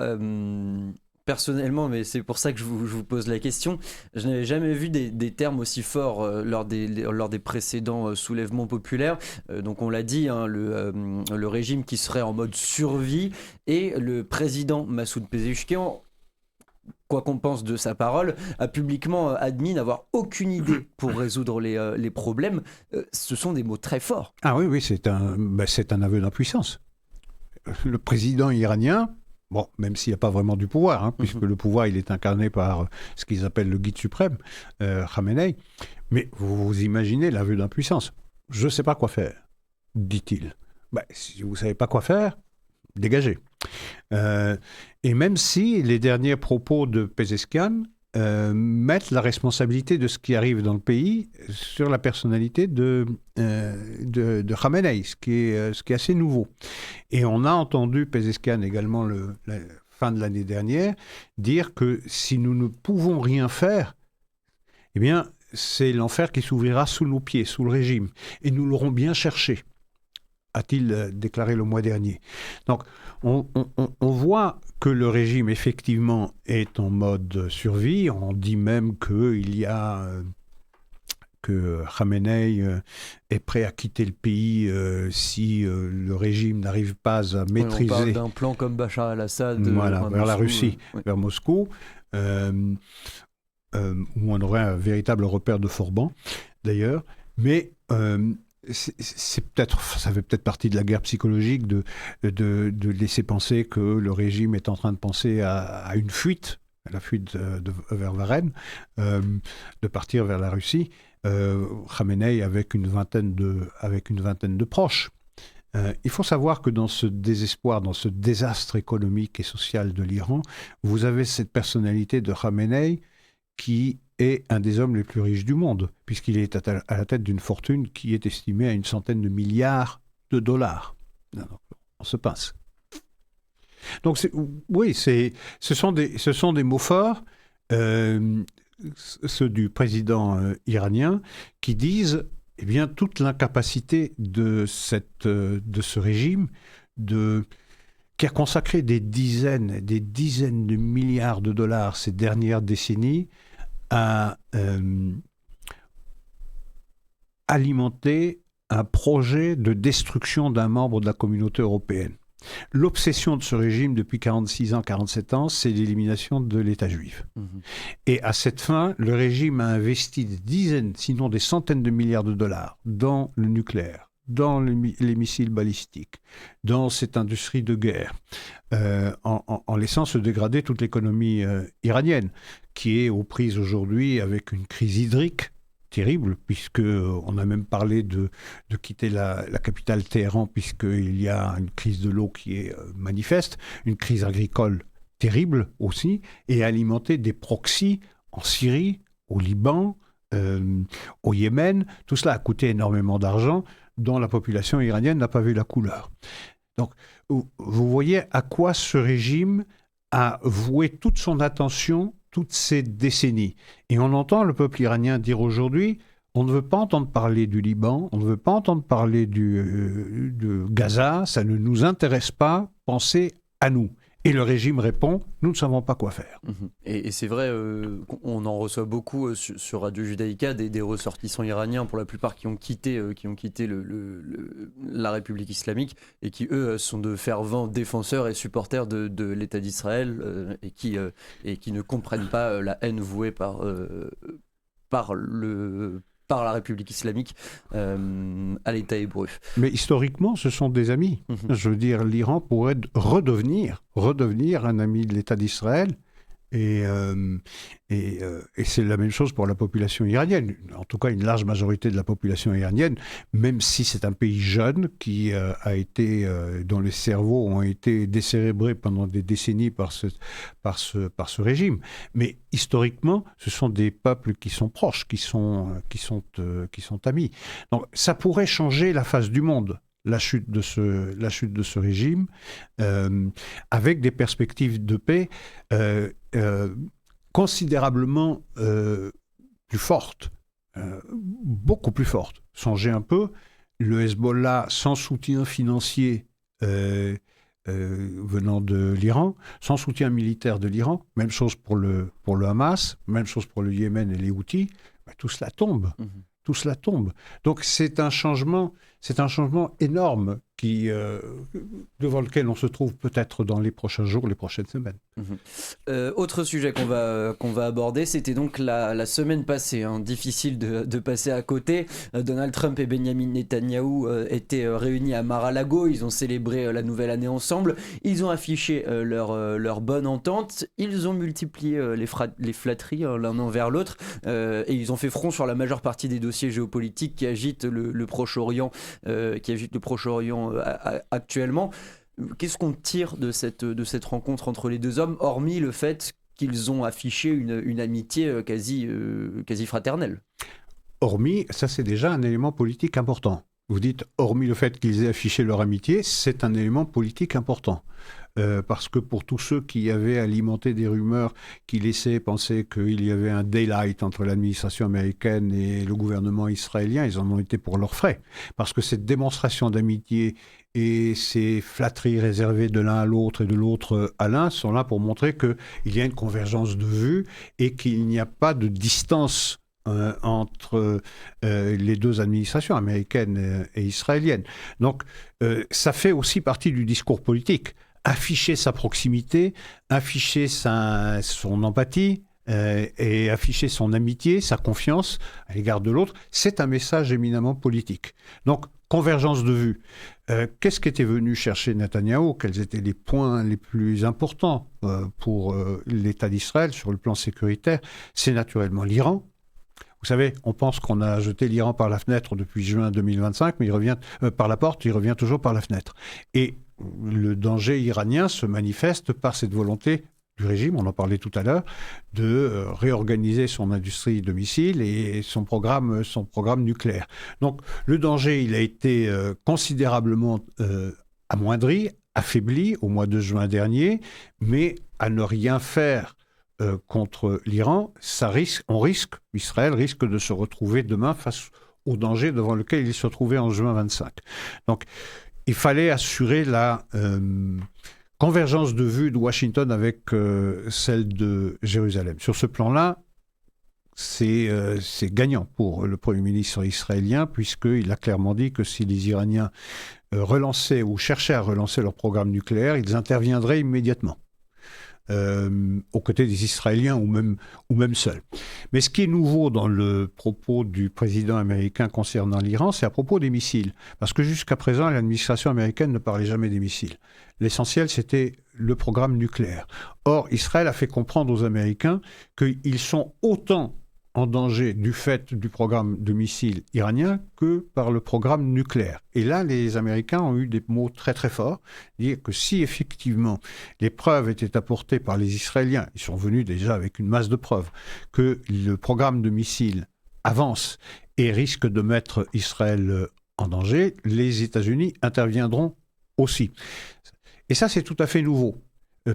personnellement, mais c'est pour ça que je vous pose la question, je n'avais jamais vu des termes aussi forts lors des précédents soulèvements populaires. Donc on l'a dit, hein, le régime qui serait en mode survie et le président Massoud Pezeshkian, quoi qu'on pense de sa parole, a publiquement admis n'avoir aucune idée pour résoudre les problèmes. Ce sont des mots très forts. Ah oui, c'est un aveu d'impuissance. Le président iranien, bon, même s'il n'y a pas vraiment du pouvoir, hein, puisque le pouvoir il est incarné par ce qu'ils appellent le guide suprême, Khamenei, mais vous imaginez l'aveu d'impuissance. Je ne sais pas quoi faire, dit-il. Si vous ne savez pas quoi faire, dégagez. Et même si les derniers propos de Pezeshkian mettent la responsabilité de ce qui arrive dans le pays sur la personnalité de Khamenei, ce qui est assez nouveau. Et on a entendu Pezeshkian également la fin de l'année dernière dire que si nous ne pouvons rien faire, eh bien c'est l'enfer qui s'ouvrira sous nos pieds, sous le régime. Et nous l'aurons bien cherché, a-t-il déclaré le mois dernier. Donc, on voit que le régime, effectivement, est en mode survie. On dit même que Khamenei est prêt à quitter le pays si le régime n'arrive pas à maîtriser... On parle d'un plan comme Bachar el-Assad vers la Russie, vers Moscou, où on aurait un véritable repère de Forban, d'ailleurs. Mais... ça fait peut-être partie de la guerre psychologique de laisser penser que le régime est en train de penser à une fuite, à la fuite vers Varennes, de partir vers la Russie, Khamenei avec une vingtaine de proches. Il faut savoir que dans ce désespoir, dans ce désastre économique et social de l'Iran, vous avez cette personnalité de Khamenei qui est un des hommes les plus riches du monde, puisqu'il est à la tête d'une fortune qui est estimée à une centaine de milliards de dollars. On se pince. Donc, ce sont des mots forts, ceux du président iranien, qui disent eh bien, toute l'incapacité de ce régime qui a consacré des dizaines de milliards de dollars ces dernières décennies à alimenter un projet de destruction d'un membre de la communauté européenne. L'obsession de ce régime depuis 46 ans, 47 ans, c'est l'élimination de l'État juif. Et à cette fin, le régime a investi des dizaines, sinon des centaines de milliards de dollars dans le nucléaire, dans les missiles balistiques, dans cette industrie de guerre, en laissant se dégrader toute l'économie iranienne, qui est aux prises aujourd'hui avec une crise hydrique terrible, puisqu'on a même parlé de quitter la capitale Téhéran, puisqu'il y a une crise de l'eau qui est manifeste, une crise agricole terrible aussi, et alimenter des proxys en Syrie, au Liban, au Yémen. Tout cela a coûté énormément d'argent, dont la population iranienne n'a pas vu la couleur. Donc, vous voyez à quoi ce régime a voué toute son attention toutes ces décennies. Et on entend le peuple iranien dire aujourd'hui, on ne veut pas entendre parler du Liban, on ne veut pas entendre parler de Gaza, ça ne nous intéresse pas, pensez à nous. Et le régime répond, nous ne savons pas quoi faire. Et c'est vrai, on en reçoit beaucoup sur Radio Judaïka, des ressortissants iraniens, pour la plupart qui ont quitté la République islamique, et qui, eux, sont de fervents défenseurs et supporters de l'État d'Israël, et qui ne comprennent pas la haine vouée par la République islamique à l'État hébreu. Mais historiquement, ce sont des amis. Je veux dire, l'Iran pourrait redevenir un ami de l'État d'Israël Et c'est la même chose pour la population iranienne. En tout cas, une large majorité de la population iranienne, même si c'est un pays jeune qui dont les cerveaux ont été décérébrés pendant des décennies par ce régime. Mais historiquement, ce sont des peuples qui sont proches, qui sont amis. Donc, ça pourrait changer la face du monde. La chute de ce régime, avec des perspectives de paix considérablement plus fortes, beaucoup plus fortes. Songez un peu, le Hezbollah sans soutien financier venant de l'Iran, sans soutien militaire de l'Iran, même chose pour le Hamas, même chose pour le Yémen et les Houthis, tout cela tombe. Mmh. Tout cela tombe. Donc c'est un changement énorme devant lequel on se trouve peut-être dans les prochains jours, les prochaines semaines. Autre sujet qu'on va aborder, c'était donc la semaine passée, difficile de passer à côté. Donald Trump et Benjamin Netanyahou étaient réunis à Mar-a-Lago, ils ont célébré la nouvelle année ensemble, ils ont affiché leur bonne entente, ils ont multiplié les flatteries l'un envers l'autre, et ils ont fait front sur la majeure partie des dossiers géopolitiques qui agitent le Proche-Orient, actuellement. Qu'est-ce qu'on tire de cette rencontre entre les deux hommes, hormis le fait qu'ils ont affiché une amitié quasi fraternelle? Hormis, ça c'est déjà un élément politique important. Vous dites, hormis le fait qu'ils aient affiché leur amitié, c'est un élément politique important. Parce que pour tous ceux qui avaient alimenté des rumeurs qui laissaient penser qu'il y avait un daylight entre l'administration américaine et le gouvernement israélien, ils en ont été pour leurs frais. Parce que cette démonstration d'amitié et ces flatteries réservées de l'un à l'autre et de l'autre à l'un sont là pour montrer qu'il y a une convergence de vues et qu'il n'y a pas de distance entre les deux administrations, américaine et israélienne. Donc, ça fait aussi partie du discours politique. Afficher sa proximité, afficher son empathie et afficher son amitié, sa confiance à l'égard de l'autre, c'est un message éminemment politique. Donc, convergence de vues. Qu'est-ce qu'était venu chercher Netanyahou? Quels étaient les points les plus importants pour l'État d'Israël sur le plan sécuritaire? C'est naturellement l'Iran. Vous savez, on pense qu'on a jeté l'Iran par la fenêtre depuis juin 2025, mais il revient par la porte, il revient toujours par la fenêtre. Et le danger iranien se manifeste par cette volonté du régime, on en parlait tout à l'heure, de réorganiser son industrie de missiles et son programme nucléaire. Donc le danger, il a été considérablement amoindri, affaibli au mois de juin dernier, mais à ne rien faire contre l'Iran, Israël risque de se retrouver demain face au danger devant lequel il se trouvait en juin 25. Donc il fallait assurer la convergence de vues de Washington avec celle de Jérusalem. Sur ce plan-là, c'est gagnant pour le Premier ministre israélien, puisqu'il a clairement dit que si les Iraniens relançaient ou cherchaient à relancer leur programme nucléaire, ils interviendraient immédiatement. Aux côtés des Israéliens ou même seuls. Mais ce qui est nouveau dans le propos du président américain concernant l'Iran, c'est à propos des missiles. Parce que jusqu'à présent, l'administration américaine ne parlait jamais des missiles. L'essentiel, c'était le programme nucléaire. Or, Israël a fait comprendre aux Américains qu'ils sont autant en danger du fait du programme de missiles iranien que par le programme nucléaire. Et là, les Américains ont eu des mots très très forts, dire que si effectivement les preuves étaient apportées par les Israéliens, ils sont venus déjà avec une masse de preuves, que le programme de missiles avance et risque de mettre Israël en danger, les États-Unis interviendront aussi. Et ça, c'est tout à fait nouveau.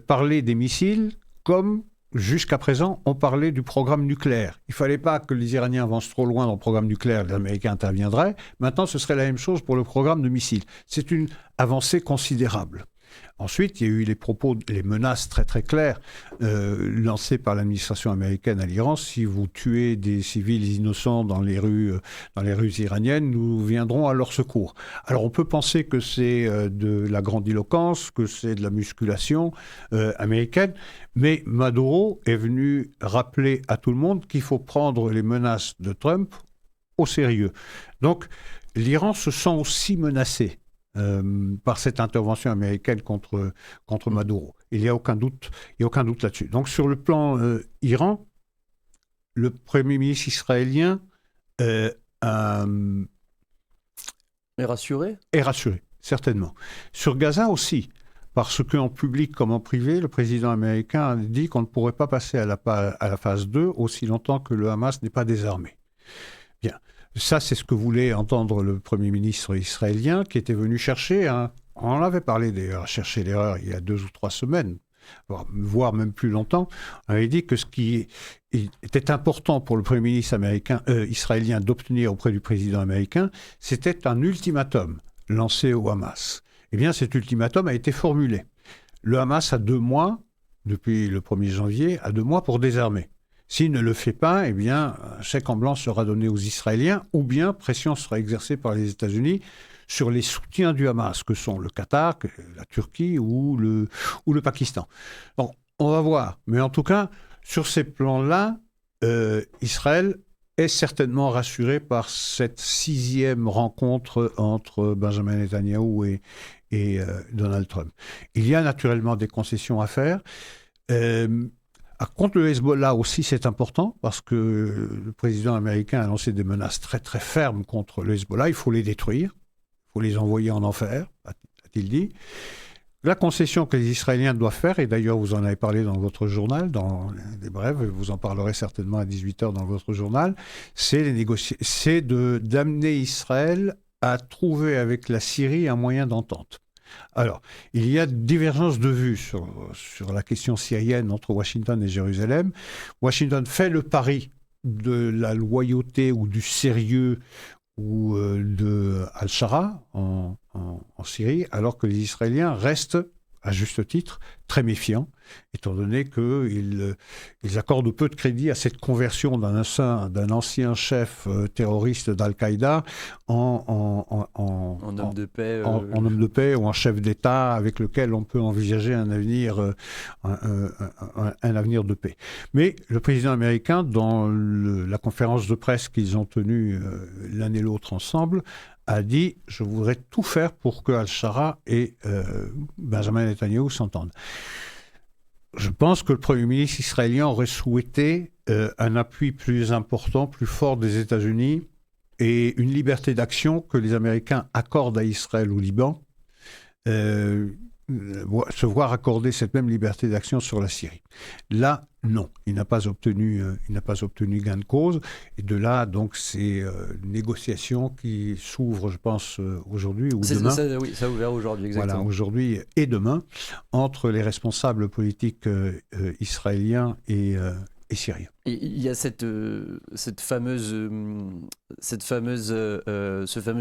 Parler des missiles comme jusqu'à présent, on parlait du programme nucléaire. Il ne fallait pas que les Iraniens avancent trop loin dans le programme nucléaire, les Américains interviendraient. Maintenant, ce serait la même chose pour le programme de missiles. C'est une avancée considérable. Ensuite, il y a eu les menaces très très claires lancées par l'administration américaine à l'Iran. Si vous tuez des civils innocents dans les rues iraniennes, nous viendrons à leur secours. Alors on peut penser que c'est de la grandiloquence, que c'est de la musculation américaine, mais Maduro est venu rappeler à tout le monde qu'il faut prendre les menaces de Trump au sérieux. Donc l'Iran se sent aussi menacé par cette intervention américaine contre Maduro. Il n'y a aucun doute là-dessus. Donc sur le plan Iran, le Premier ministre israélien est rassuré ? Est rassuré, certainement. Sur Gaza aussi, parce qu'en public comme en privé, le président américain a dit qu'on ne pourrait pas passer à la phase 2 aussi longtemps que le Hamas n'est pas désarmé. Bien. Ça, c'est ce que voulait entendre le Premier ministre israélien qui était venu chercher, on en avait parlé d'ailleurs, chercher l'erreur il y a 2 ou 3 semaines, voire même plus longtemps. On avait dit que ce qui était important pour le Premier ministre israélien d'obtenir auprès du président américain, c'était un ultimatum lancé au Hamas. Eh bien, cet ultimatum a été formulé. Le Hamas a 2 mois, depuis le 1er janvier, a 2 mois pour désarmer. S'il ne le fait pas, eh bien, un chèque en blanc sera donné aux Israéliens, ou bien pression sera exercée par les États-Unis sur les soutiens du Hamas, que sont le Qatar, la Turquie ou le Pakistan. Donc, on va voir. Mais en tout cas, sur ces plans-là, Israël est certainement rassuré par cette 6e rencontre entre Benjamin Netanyahou et Donald Trump. Il y a naturellement des concessions à faire. Contre le Hezbollah aussi, c'est important parce que le président américain a lancé des menaces très très fermes contre le Hezbollah. Il faut les détruire, il faut les envoyer en enfer, a-t-il dit. La concession que les Israéliens doivent faire, et d'ailleurs vous en avez parlé dans votre journal, dans les brèves, vous en parlerez certainement à 18h dans votre journal, c'est d'amener Israël à trouver avec la Syrie un moyen d'entente. Alors, il y a divergence de vues sur la question syrienne entre Washington et Jérusalem. Washington fait le pari de la loyauté ou du sérieux ou de Al-Shara en Syrie, alors que les Israéliens restent, à juste titre, très méfiants, étant donné qu'ils accordent peu de crédit à cette conversion d'un ancien chef terroriste d'Al-Qaïda en homme de paix, en homme de paix ou en chef d'État avec lequel on peut envisager un avenir de paix. Mais le président américain, dans la conférence de presse qu'ils ont tenue l'un et l'autre ensemble, a dit « Je voudrais tout faire pour que Al-Shara et Benjamin Netanyahou s'entendent ». Je pense que le Premier ministre israélien aurait souhaité un appui plus important, plus fort des États-Unis et une liberté d'action que les Américains accordent à Israël au Liban, se voir accorder cette même liberté d'action sur la Syrie. Là, non, il n'a pas obtenu gain de cause. Et de là, donc, c'est une négociation qui s'ouvre, je pense, aujourd'hui ou demain. Ça a ouvert aujourd'hui, exactement. Voilà, aujourd'hui et demain, entre les responsables politiques israéliens et syriens. Il y a ce fameux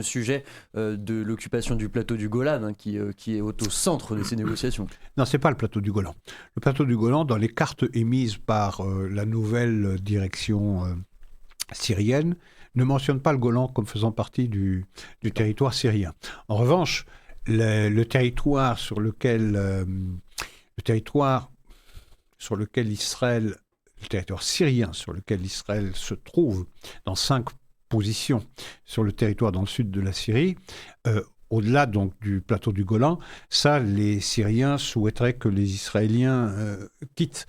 sujet de l'occupation du plateau du Golan qui est au centre de ces négociations. Non, c'est pas le plateau du Golan. Le plateau du Golan, dans les cartes émises par la nouvelle direction syrienne, ne mentionne pas le Golan comme faisant partie du territoire syrien. En revanche, le territoire sur lequel Israël, le territoire syrien sur lequel Israël se trouve, dans 5 positions sur le territoire dans le sud de la Syrie, au-delà donc du plateau du Golan, ça, les Syriens souhaiteraient que les Israéliens quittent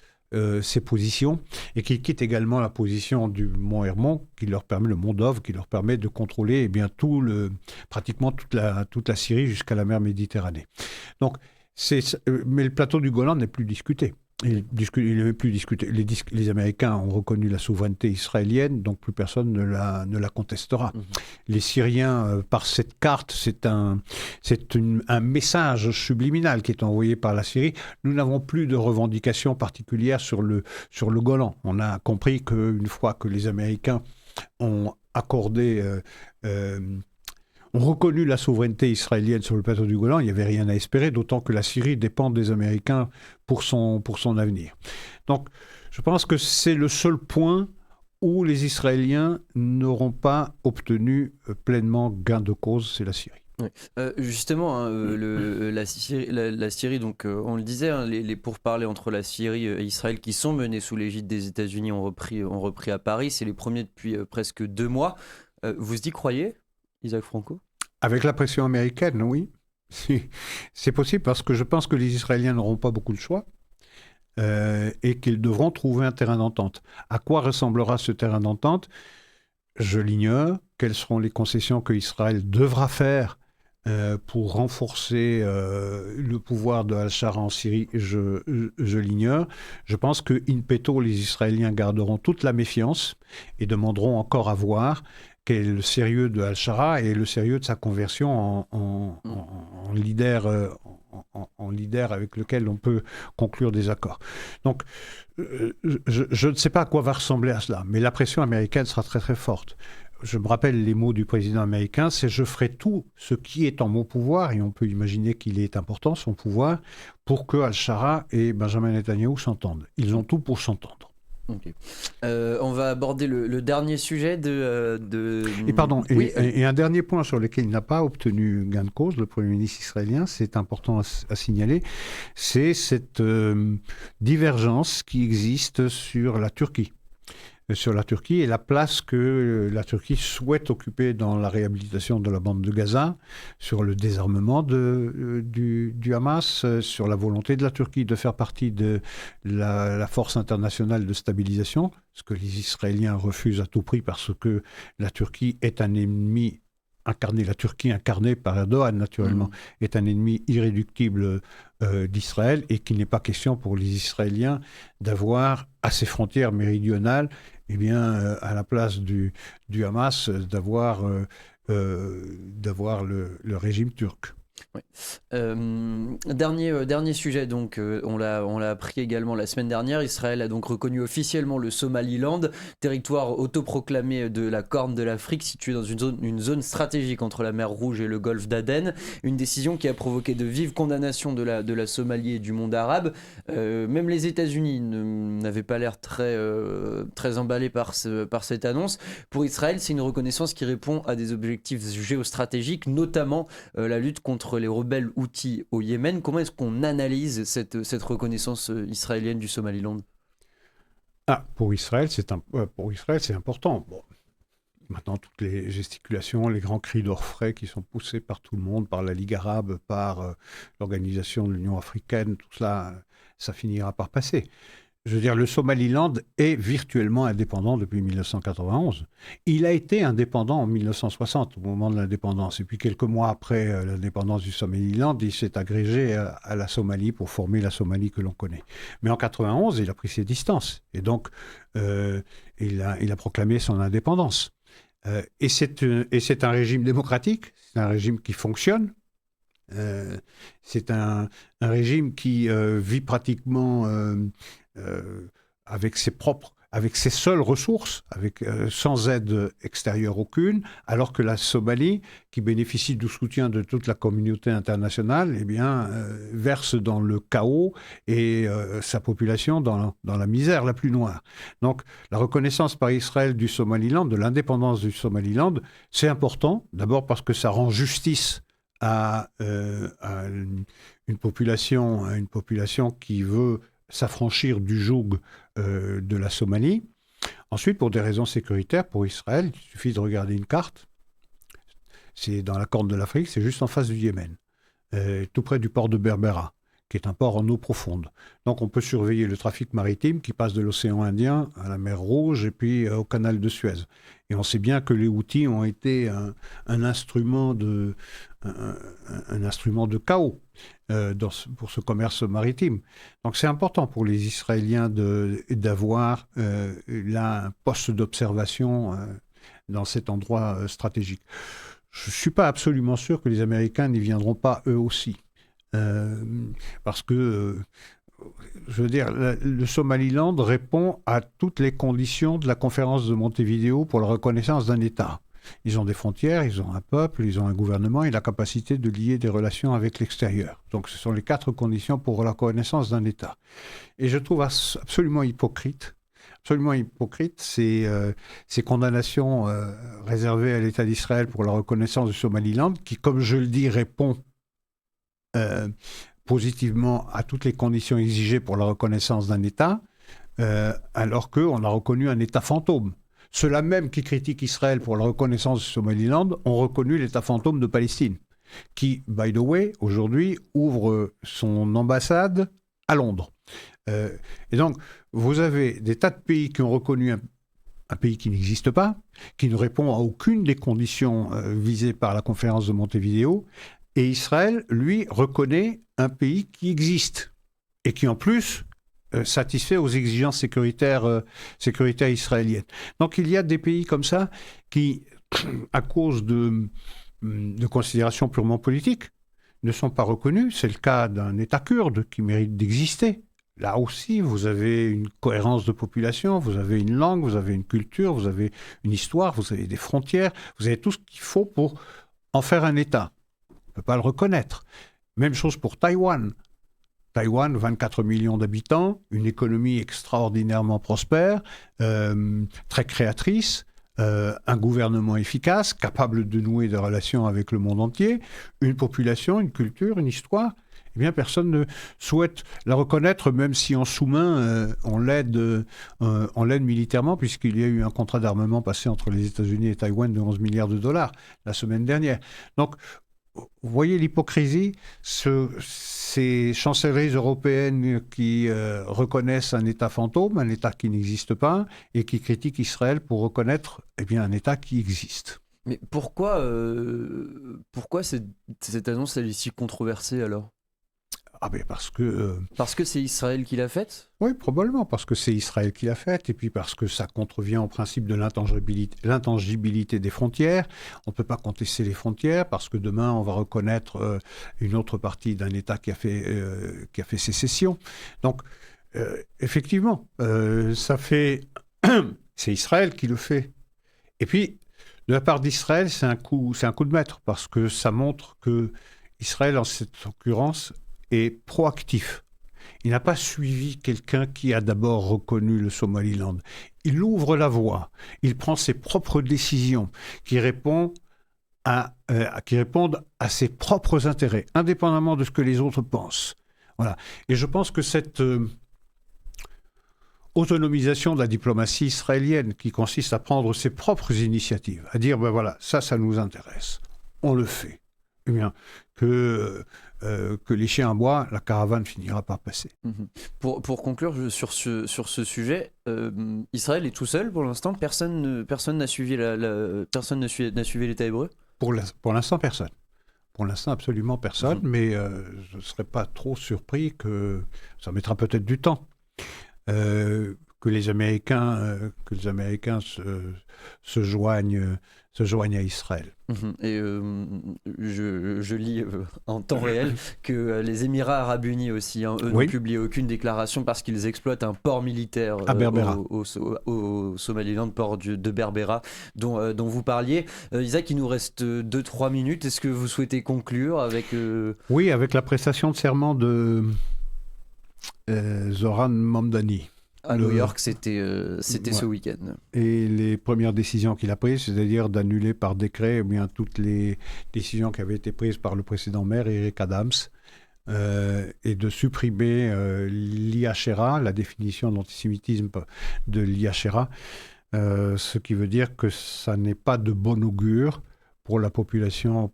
ces positions et qu'ils quittent également la position du mont Hermon, le mont Dov, qui leur permet de contrôler pratiquement toute la Syrie jusqu'à la mer Méditerranée. Donc, mais le plateau du Golan n'est plus discuté. Il n'est plus discuté. Les Américains ont reconnu la souveraineté israélienne, donc plus personne ne la contestera. Mmh. Les Syriens, par cette carte, c'est un message subliminal qui est envoyé par la Syrie. Nous n'avons plus de revendications particulières sur le Golan. On a compris qu'une fois que les Américains ont accordé... ont reconnu la souveraineté israélienne sur le plateau du Golan, il n'y avait rien à espérer, d'autant que la Syrie dépend des Américains pour son avenir. Donc, je pense que c'est le seul point où les Israéliens n'auront pas obtenu pleinement gain de cause, c'est la Syrie. Oui. Justement, la Syrie, donc on le disait, les pourparlers entre la Syrie et Israël qui sont menés sous l'égide des États-Unis ont repris à Paris. C'est les premiers depuis presque 2 mois. Vous y croyez, Isaac Franco ? Avec la pression américaine, oui. C'est possible parce que je pense que les Israéliens n'auront pas beaucoup de choix et qu'ils devront trouver un terrain d'entente. À quoi ressemblera ce terrain d'entente? Je l'ignore. Quelles seront les concessions que Israël devra faire pour renforcer le pouvoir de Al-Shara en Syrie? Je l'ignore. Je pense que in petto, les Israéliens garderont toute la méfiance et demanderont encore à voir quel est le sérieux de Al-Shara et le sérieux de sa conversion en leader, en leader avec lequel on peut conclure des accords. Donc, je ne sais pas à quoi va ressembler à cela, mais la pression américaine sera très très forte. Je me rappelle les mots du président américain, c'est « je ferai tout ce qui est en mon pouvoir », et on peut imaginer qu'il est important, son pouvoir, pour que Al-Shara et Benjamin Netanyahou s'entendent. Ils ont tout pour s'entendre. Okay. On va aborder le dernier sujet Et pardon, oui. et un dernier point sur lequel il n'a pas obtenu gain de cause, le Premier ministre israélien, c'est important à signaler, c'est cette divergence qui existe sur la Turquie et la place que la Turquie souhaite occuper dans la réhabilitation de la bande de Gaza, sur le désarmement du Hamas, sur la volonté de la Turquie de faire partie de la force internationale de stabilisation, ce que les Israéliens refusent à tout prix parce que la Turquie est un ennemi incarné, la Turquie incarnée par Erdogan naturellement, est un ennemi irréductible d'Israël et qu'il n'est pas question pour les Israéliens d'avoir à ses frontières méridionales, eh bien, à la place du Hamas, d'avoir le régime turc. Oui. Dernier sujet, donc on l'a appris également la semaine dernière. Israël a donc reconnu officiellement le Somaliland, territoire autoproclamé de la Corne de l'Afrique, situé dans une zone stratégique entre la mer Rouge et le golfe d'Aden. Une décision qui a provoqué de vives condamnations de la Somalie et du monde arabe. Même les États-Unis n'avaient pas l'air très emballés par cette annonce. Pour Israël, c'est une reconnaissance qui répond à des objectifs géostratégiques, notamment la lutte contre les rebelles houthis au Yémen. Comment est-ce qu'on analyse cette reconnaissance israélienne du Somaliland? Pour Israël, c'est important. Bon. Maintenant, toutes les gesticulations, les grands cris d'orfraie qui sont poussés par tout le monde, par la Ligue arabe, par l'organisation de l'Union africaine, tout cela, ça finira par passer. Je veux dire, le Somaliland est virtuellement indépendant depuis 1991. Il a été indépendant en 1960, au moment de l'indépendance. Et puis, quelques mois après l'indépendance du Somaliland, il s'est agrégé à la Somalie pour former la Somalie que l'on connaît. Mais en 1991, il a pris ses distances. Et donc, il a proclamé son indépendance. Et c'est un régime démocratique, c'est un régime qui fonctionne. C'est un régime qui vit pratiquement avec ses seules ressources, sans aide extérieure aucune, alors que la Somalie, qui bénéficie du soutien de toute la communauté internationale, eh bien, verse dans le chaos et sa population dans la misère la plus noire. Donc, la reconnaissance par Israël du Somaliland, de l'indépendance du Somaliland, c'est important, d'abord parce que ça rend justice à une population qui veut s'affranchir du joug de la Somalie. Ensuite, pour des raisons sécuritaires, pour Israël, il suffit de regarder une carte. C'est dans la Corne de l'Afrique, c'est juste en face du Yémen, tout près du port de Berbera, qui est un port en eau profonde. Donc on peut surveiller le trafic maritime qui passe de l'océan Indien à la mer Rouge et puis au canal de Suez. Et on sait bien que les Houthis ont été un instrument de chaos pour ce commerce maritime. Donc c'est important pour les Israéliens d'avoir là un poste d'observation dans cet endroit stratégique. Je ne suis pas absolument sûr que les Américains n'y viendront pas eux aussi. Parce que, je veux dire, le Somaliland répond à toutes les conditions de la conférence de Montevideo pour la reconnaissance d'un État. Ils ont des frontières, ils ont un peuple, ils ont un gouvernement et la capacité de lier des relations avec l'extérieur. Donc ce sont les 4 conditions pour la reconnaissance d'un État. Et je trouve absolument hypocrite ces condamnations réservées à l'État d'Israël pour la reconnaissance du Somaliland, qui, comme je le dis, répond positivement à toutes les conditions exigées pour la reconnaissance d'un État, alors qu'on a reconnu un État fantôme. Ceux-là même qui critiquent Israël pour la reconnaissance du Somaliland ont reconnu l'État fantôme de Palestine. qui, by the way, aujourd'hui, ouvre son ambassade à Londres. Et donc, vous avez des tas de pays qui ont reconnu un pays qui n'existe pas, qui ne répond à aucune des conditions visées par la conférence de Montevideo, et Israël, lui, reconnaît un pays qui existe, et qui en plus satisfait aux exigences sécuritaires israéliennes. Donc il y a des pays comme ça qui, à cause de considérations purement politiques, ne sont pas reconnus. C'est le cas d'un État kurde qui mérite d'exister. Là aussi, vous avez une cohérence de population, vous avez une langue, vous avez une culture, vous avez une histoire, vous avez des frontières, vous avez tout ce qu'il faut pour en faire un État. On ne peut pas le reconnaître. Même chose pour Taïwan. Taïwan, 24 millions d'habitants, une économie extraordinairement prospère, très créatrice, un gouvernement efficace, capable de nouer des relations avec le monde entier, une population, une culture, une histoire. Eh bien, personne ne souhaite la reconnaître, même si en sous-main, on l'aide militairement, puisqu'il y a eu un contrat d'armement passé entre les États-Unis et Taïwan de 11 milliards de dollars la semaine dernière. Donc, vous voyez l'hypocrisie, ces chancelleries européennes qui reconnaissent un État fantôme, un État qui n'existe pas, et qui critiquent Israël pour reconnaître un État qui existe. Mais pourquoi cette annonce elle est si controversée alors ? Ah ben parce que... Parce que c'est Israël qui l'a faite ? Oui, probablement, parce que c'est Israël qui l'a faite, et puis parce que ça contrevient au principe de l'intangibilité des frontières. On ne peut pas contester les frontières, parce que demain, on va reconnaître une autre partie d'un État qui a fait sécession. Donc, effectivement, c'est Israël qui le fait. Et puis, de la part d'Israël, c'est un coup de maître, parce que ça montre que Israël, en cette occurrence, est proactif. Il n'a pas suivi quelqu'un qui a d'abord reconnu le Somaliland. Il ouvre la voie. Il prend ses propres décisions qui répondent à ses propres intérêts, indépendamment de ce que les autres pensent. Voilà. Et je pense que cette autonomisation de la diplomatie israélienne, qui consiste à prendre ses propres initiatives, à dire, ben voilà, ça nous intéresse, on le fait. Eh bien, que les chiens aboient, la caravane finira par passer. Pour conclure sur ce sujet, Israël est tout seul pour l'instant. Personne n'a suivi l'État hébreu. Pour l'instant, personne. Pour l'instant, absolument personne. Mais je ne serais pas trop surpris que ça mettra peut-être du temps. Que les Américains se joignent à Israël. Et je lis en temps réel que les Émirats Arabes Unis aussi, eux n'ont publié aucune déclaration parce qu'ils exploitent un port militaire à Berbera. au Somaliland, port de Berbera, dont vous parliez. Isaac, il nous reste 2-3 minutes. Est-ce que vous souhaitez conclure avec... Oui, avec la prestation de serment de Zoran Mamdani. À New York, c'était ce week-end. Et les premières décisions qu'il a prises, c'est-à-dire d'annuler par décret toutes les décisions qui avaient été prises par le précédent maire, Eric Adams, et de supprimer l'IHRA, la définition d'antisémitisme de l'IHRA, ce qui veut dire que ça n'est pas de bon augure pour la population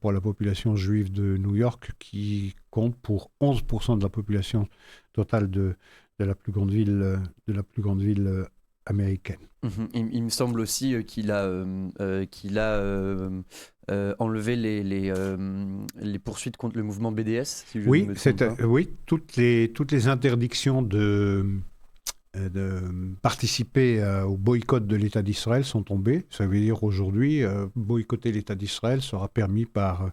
juive de New York, qui compte pour 11% de la population totale de la plus grande ville américaine. Il me semble aussi qu'il a enlevé les poursuites contre le mouvement BDS. Si je ne me trompe pas. Oui, toutes les interdictions de participer au boycott de l'État d'Israël sont tombées. Ça veut dire aujourd'hui, boycotter l'État d'Israël sera permis par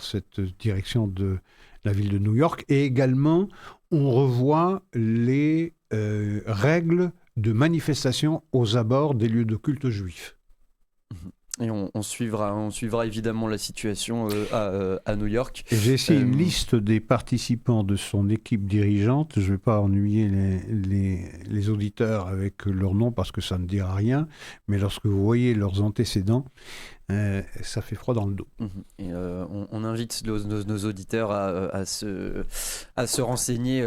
cette direction de la ville de New York. Et également, on revoit les règles de manifestation aux abords des lieux de culte juifs. Et on suivra évidemment la situation à New York. Et j'ai ici une liste des participants de son équipe dirigeante. Je ne vais pas ennuyer les auditeurs avec leurs noms parce que ça ne dira rien. Mais lorsque vous voyez leurs antécédents, ça fait froid dans le dos. Et on invite nos auditeurs à se renseigner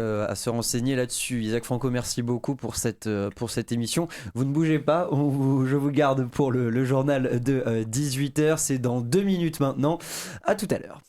là-dessus. Isaac Franco, merci beaucoup pour cette émission. Vous ne bougez pas, je vous garde pour le journal de 18h. C'est dans 2 minutes maintenant. À tout à l'heure.